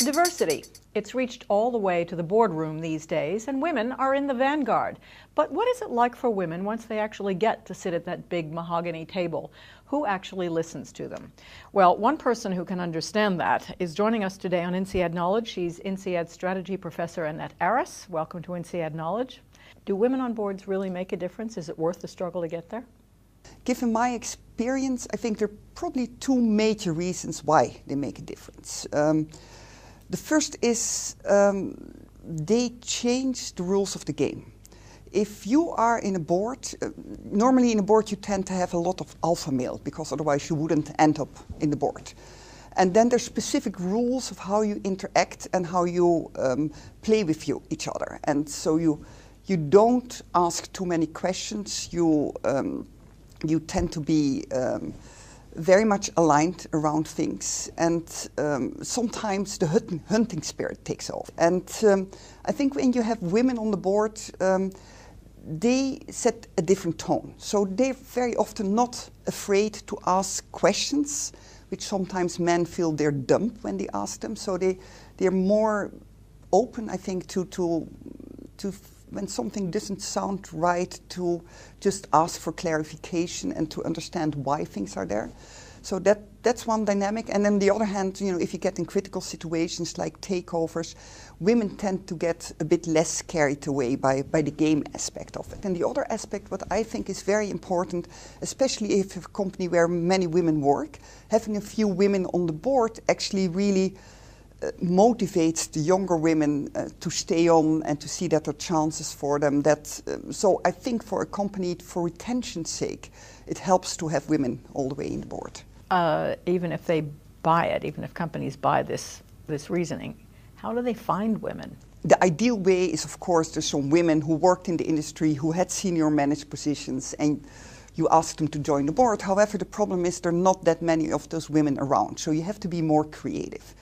Diversity. It's reached all the way to the boardroom these days, and women are in the vanguard. But what is it like for women once they actually get to sit at that big mahogany table? Who actually listens to them? Well, one person who can understand that is joining us today on INSEAD Knowledge. She's INSEAD Strategy Professor Annette Aris. Welcome to INSEAD Knowledge. Do women on boards really make a difference? Is it worth the struggle to get there? Given my experience, I think there are probably two major reasons why they make a difference. The first is they change the rules of the game. If you are in a board, normally in a board you tend to have a lot of alpha male, because otherwise you wouldn't end up in the board. And then there's specific rules of how you interact and how you play with each other. And so you don't ask too many questions. You tend to be very much aligned around things, and sometimes the hunting spirit takes off. And I think when you have women on the board, they set a different tone. So they're very often not afraid to ask questions, which sometimes men feel they're dumb when they ask them. So they're more open, I think, to when something doesn't sound right, to just ask for clarification and to understand why things are there. So that's one dynamic. And on the other hand, if you get in critical situations like takeovers, women tend to get a bit less carried away by the game aspect of it. And the other aspect, what I think is very important, especially if you have a company where many women work, having a few women on the board actually really motivates the younger women to stay on and to see that there are chances for them. So I think for a company, for retention's sake, it helps to have women all the way in the board. Even if they buy it, even if companies buy this reasoning, how do they find women? The ideal way is, of course, there's some women who worked in the industry, who had senior managed positions, and you ask them to join the board. However, the problem is there are not that many of those women around, so you have to be more creative.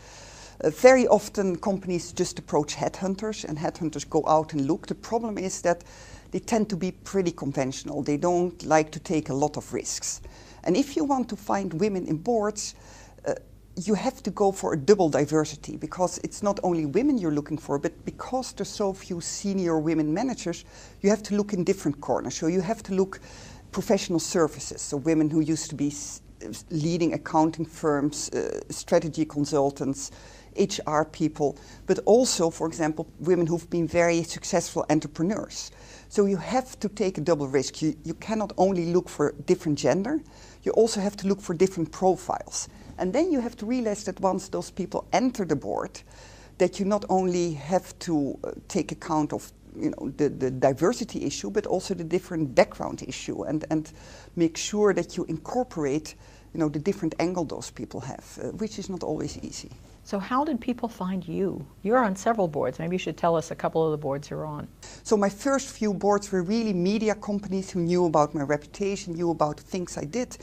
Very often companies just approach headhunters, and headhunters go out and look. The problem is that they tend to be pretty conventional. They don't like to take a lot of risks. And if you want to find women in boards, you have to go for a double diversity, because it's not only women you're looking for, but because there's so few senior women managers, you have to look in different corners. So you have to look professional services, so women who used to be leading accounting firms, strategy consultants, HR people, but also, for example, women who've been very successful entrepreneurs. So you have to take a double risk. You cannot only look for different gender, you also have to look for different profiles. And then you have to realize that once those people enter the board, that you not only have to take account of the diversity issue, but also the different background issue, and make sure that you incorporate the different angle those people have, which is not always easy. So how did people find you? You're on several boards. Maybe you should tell us a couple of the boards you're on. So my first few boards were really media companies who knew about my reputation, knew about the things I did,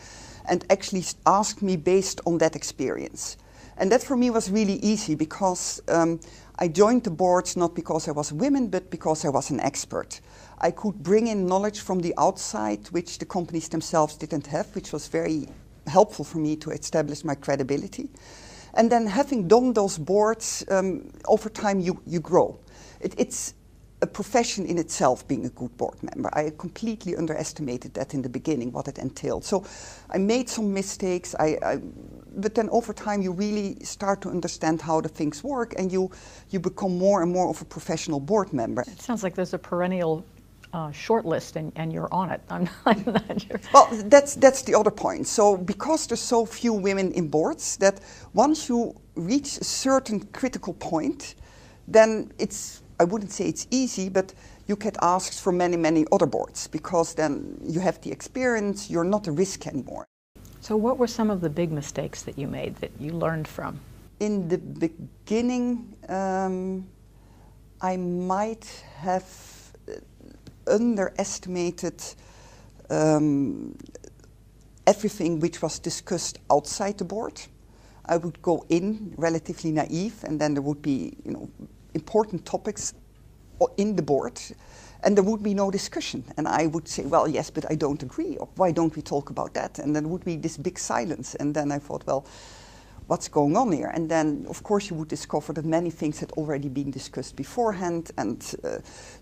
and actually asked me based on that experience. And that for me was really easy, because I joined the boards not because I was a woman, but because I was an expert. I could bring in knowledge from the outside, which the companies themselves didn't have, which was very helpful for me to establish my credibility. And then having done those boards, over time you grow. It's a profession in itself, being a good board member. I completely underestimated that in the beginning, what it entailed. So I made some mistakes, but then over time you really start to understand how the things work, and you become more and more of a professional board member. It sounds like there's a perennial short list, and you're on it. I'm not sure. Well, that's the other point. So because there's so few women in boards, that once you reach a certain critical point, then I wouldn't say it's easy, but you get asked for many, many other boards, because then you have the experience, you're not a risk anymore. So what were some of the big mistakes that you made that you learned from? In the beginning, I might have underestimated everything which was discussed outside the board. I would go in relatively naive, and then there would be important topics in the board, and there would be no discussion. And I would say, well, yes, but I don't agree, or why don't we talk about that? And then there would be this big silence. And then I thought, well, what's going on here? And then, of course, you would discover that many things had already been discussed beforehand. And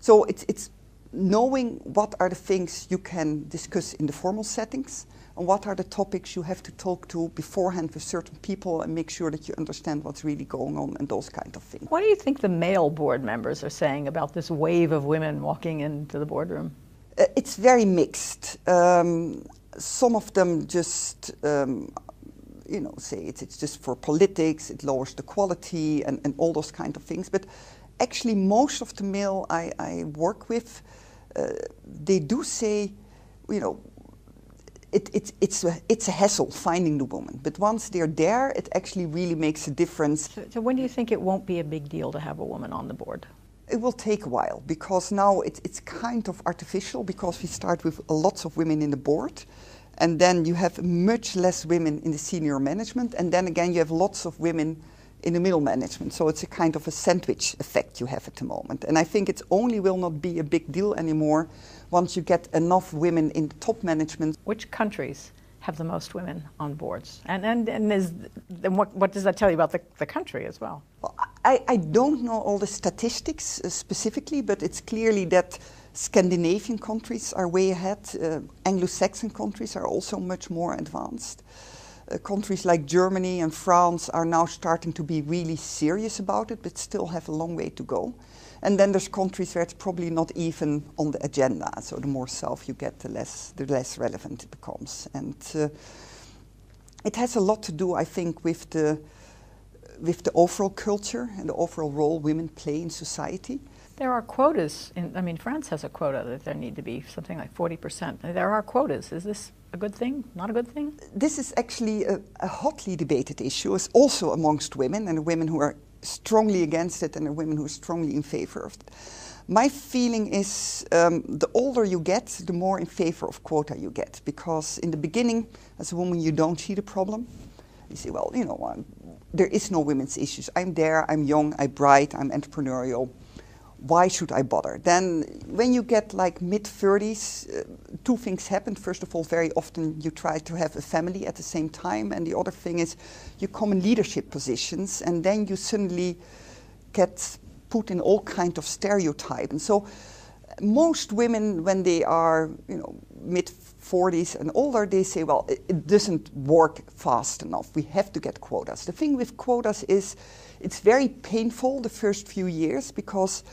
so it's knowing what are the things you can discuss in the formal settings and what are the topics you have to talk to beforehand with certain people and make sure that you understand what's really going on and those kind of things. What do you think the male board members are saying about this wave of women walking into the boardroom? It's very mixed. Some of them just say it's just for politics, it lowers the quality and all those kind of things. But actually most of the male I work with, they do say, it's a hassle finding the woman. But once they're there, it actually really makes a difference. So when do you think it won't be a big deal to have a woman on the board? It will take a while because now it's kind of artificial because we start with lots of women in the board. And then you have much less women in the senior management. And then again, you have lots of women in the middle management. So it's a kind of a sandwich effect you have at the moment. And I think it only will not be a big deal anymore once you get enough women in the top management. Which countries have the most women on boards? And what does that tell you about the country as well? Well, I don't know all the statistics specifically, but it's clearly that Scandinavian countries are way ahead. Anglo-Saxon countries are also much more advanced. Countries like Germany and France are now starting to be really serious about it, but still have a long way to go. And then there's countries where it's probably not even on the agenda. So the more south you get, the less relevant it becomes. And it has a lot to do, I think, with the overall culture and the overall role women play in society. There are quotas. France has a quota that there need to be something like 40%. There are quotas. Is this a good thing? Not a good thing? This is actually a hotly debated issue. It's also amongst women, and women who are strongly against it and the women who are strongly in favor of it. My feeling is the older you get, the more in favor of quota you get. Because in the beginning, as a woman, you don't see the problem. You say, well, there is no women's issues. I'm there, I'm young, I'm bright, I'm entrepreneurial. Why should I bother? Then when you get like mid-30s, two things happen. First of all, very often you try to have a family at the same time. And the other thing is you come in leadership positions and then you suddenly get put in all kind of stereotypes. And so most women, when they are mid-40s and older, they say, well, it doesn't work fast enough. We have to get quotas. The thing with quotas is it's very painful the first few years because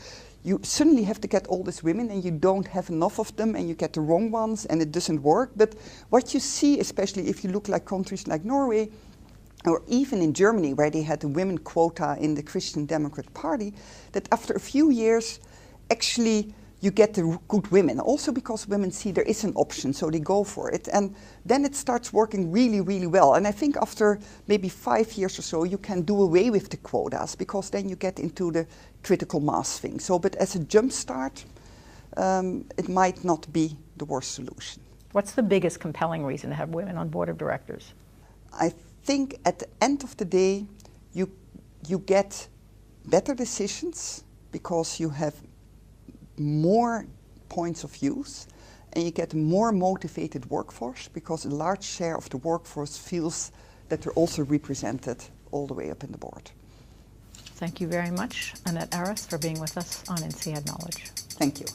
you suddenly have to get all these women and you don't have enough of them and you get the wrong ones and it doesn't work. But what you see, especially if you look like countries like Norway or even in Germany where they had a women quota in the Christian Democrat Party, that after a few years actually you get the good women, also because women see there is an option, so they go for it. And then it starts working really, really well. And I think after maybe 5 years or so, you can do away with the quotas, because then you get into the critical mass thing. So, but as a jump start, it might not be the worst solution. What's the biggest compelling reason to have women on board of directors? I think at the end of the day, you get better decisions because you have more points of views and you get a more motivated workforce because a large share of the workforce feels that they're also represented all the way up in the board. Thank you very much, Annette Aris, for being with us on INSEAD Knowledge. Thank you.